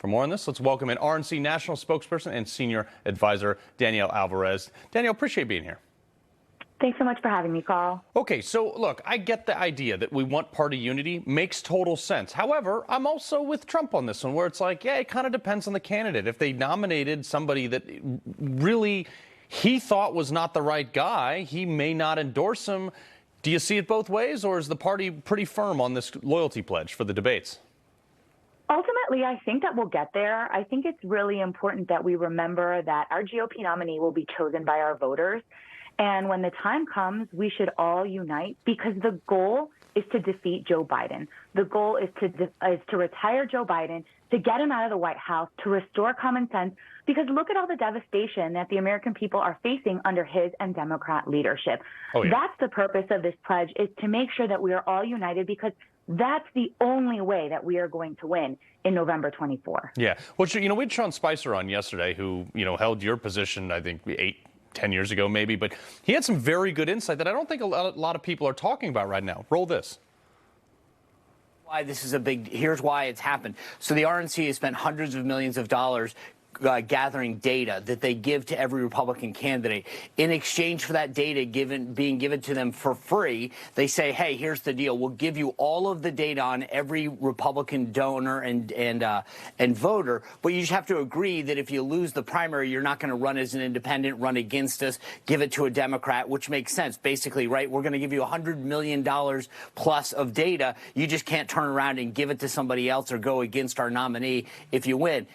For more on this, let's welcome in RNC National Spokesperson and Senior Advisor Danielle Alvarez. Danielle, appreciate being here. Thanks so much for having me, Carl. Okay, so look, I get the idea that we want party unity. Makes total sense. However, I'm also with Trump on this one, where it's like, yeah, it kind of depends on the candidate. If they nominated somebody that really he thought was not the right guy, he may not endorse him. Do you see it both ways, or is the party pretty firm on this loyalty pledge for the debates? Ultimately, I think that we'll get there. I think it's really important that we remember that our GOP nominee will be chosen by our voters. And when the time comes, we should all unite, because the goal is to defeat Joe Biden. The goal is to retire Joe Biden, to get him out of the White House, to restore common sense, because look at all the devastation that the American people are facing under his and Democrat leadership. Oh, yeah. That's the purpose of this pledge, is to make sure that we are all united, because that's the only way that we are going to win in November 24. Yeah. Well, we had Sean Spicer on yesterday, who, held your position, I think, 10 years ago, maybe, but he had some very good insight that I don't think a lot of people are talking about right now. Roll this. Why this is here's why it's happened. So the RNC has spent hundreds of millions of dollars gathering data that they give to every Republican candidate. In exchange for that data being given to them for free, they say, hey, here's the deal. We'll give you all of the data on every Republican donor and voter, but you just have to agree that if you lose the primary, you're not going to run as an independent, run against us, give it to a Democrat, which makes sense, basically, right? We're going to give you $100 million plus of data. You just can't turn around and give it to somebody else or go against our nominee if you win.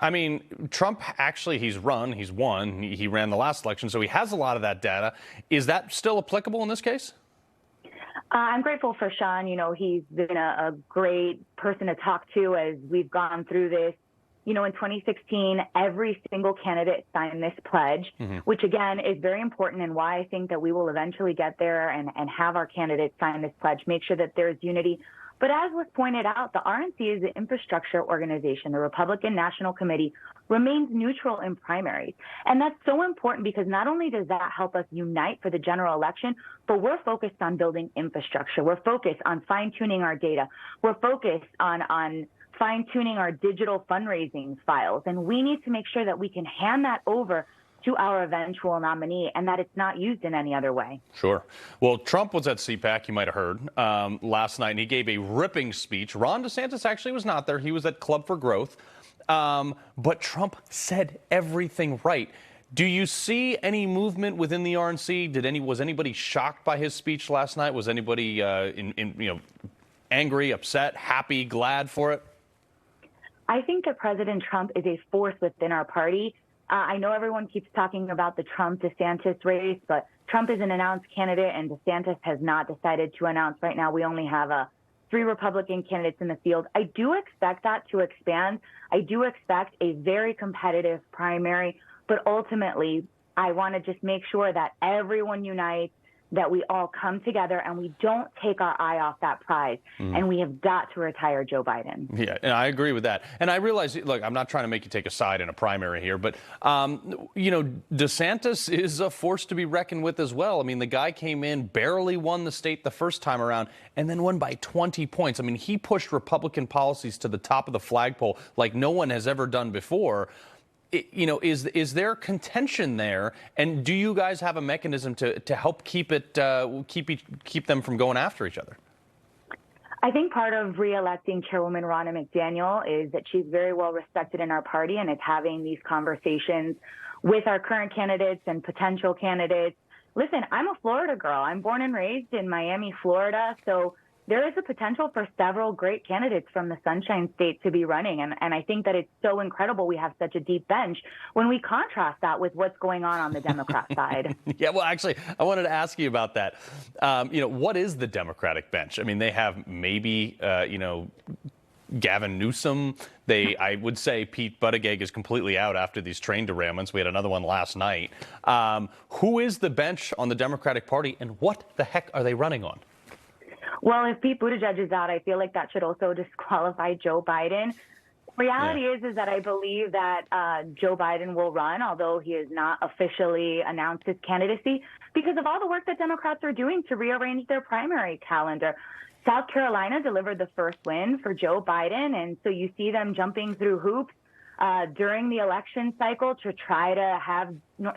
I mean, Trump actually, he's won. He ran the last election, so he has a lot of that data. Is that still applicable in this case? I'm grateful for Sean. He's been a great person to talk to as we've gone through this. In 2016, every single candidate signed this pledge, which, again, is very important, and why I think that we will eventually get there and have our candidates sign this pledge, make sure that there's unity. But as was pointed out, the RNC is an infrastructure organization. The Republican National Committee remains neutral in primaries. And that's so important, because not only does that help us unite for the general election, but we're focused on building infrastructure. We're focused on fine-tuning our data. We're focused on fine-tuning our digital fundraising files. And we need to make sure that we can hand that over to our eventual nominee, and that it's not used in any other way. Sure. Well, Trump was at CPAC, you might have heard, last night, and he gave a ripping speech. Ron DeSantis actually was not there. He was at Club for Growth. But Trump said everything right. Do you see any movement within the RNC? Was anybody shocked by his speech last night? Was anybody angry, upset, happy, glad for it? I think that President Trump is a force within our party. I know everyone keeps talking about the Trump-DeSantis race, but Trump is an announced candidate, and DeSantis has not decided to announce. Right now, we only have 3 Republican candidates in the field. I do expect that to expand. I do expect a very competitive primary, but ultimately, I want to just make sure that everyone unites, that we all come together and we don't take our eye off that prize. And we have got to retire Joe Biden. Yeah, and I agree with that. And I realize, look, I'm not trying to make you take a side in a primary here, but, DeSantis is a force to be reckoned with as well. I mean, the guy came in, barely won the state the first time around, and then won by 20 points. I mean, he pushed Republican policies to the top of the flagpole like no one has ever done before. Is there contention there, and do you guys have a mechanism to help keep them from going after each other? I think part of re-electing Chairwoman Ronna McDaniel is that she's very well respected in our party, and it's having these conversations with our current candidates and potential candidates. Listen, I'm a Florida girl. I'm born and raised in Miami, Florida, so there is a potential for several great candidates from the Sunshine State to be running. And I think that it's so incredible we have such a deep bench when we contrast that with what's going on the Democrat side. Yeah, well, actually, I wanted to ask you about that. What is the Democratic bench? I mean, they have maybe, Gavin Newsom. I would say Pete Buttigieg is completely out after these train derailments. We had another one last night. Who is the bench on the Democratic Party, and what the heck are they running on? Well, if Pete Buttigieg is out, I feel like that should also disqualify Joe Biden. Reality is that I believe that Joe Biden will run, although he has not officially announced his candidacy, because of all the work that Democrats are doing to rearrange their primary calendar. South Carolina delivered the first win for Joe Biden, and so you see them jumping through hoops during the election cycle to try to have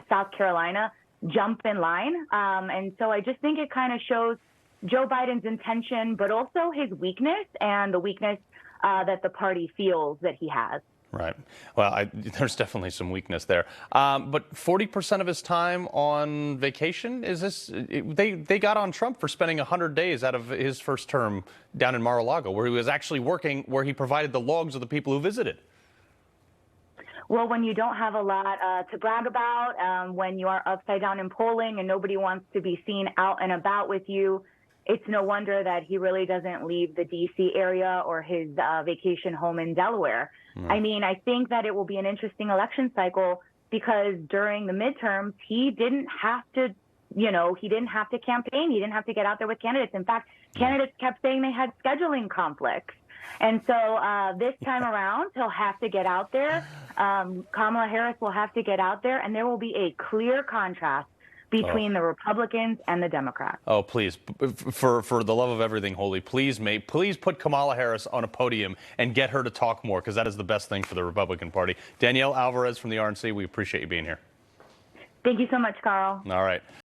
South Carolina jump in line. And so I just think it kind of shows Joe Biden's intention, but also his weakness and the weakness that the party feels that he has. Right. Well, there's definitely some weakness there. But 40% of his time on vacation, is this? They got on Trump for spending 100 days out of his first term down in Mar-a-Lago, where he was actually working, where he provided the logs of the people who visited. Well, when you don't have a lot to brag about, when you are upside down in polling and nobody wants to be seen out and about with you, it's no wonder that he really doesn't leave the D.C. area or his vacation home in Delaware. I mean, I think that it will be an interesting election cycle because during the midterms, he didn't have to, he didn't have to campaign. He didn't have to get out there with candidates. In fact, candidates kept saying they had scheduling conflicts. And so this time around, he'll have to get out there. Kamala Harris will have to get out there, and there will be a clear contrast between the Republicans and the Democrats. Oh, please, for the love of everything holy, please put Kamala Harris on a podium and get her to talk more, because that is the best thing for the Republican Party. Danielle Alvarez from the RNC, we appreciate you being here. Thank you so much, Carl. All right.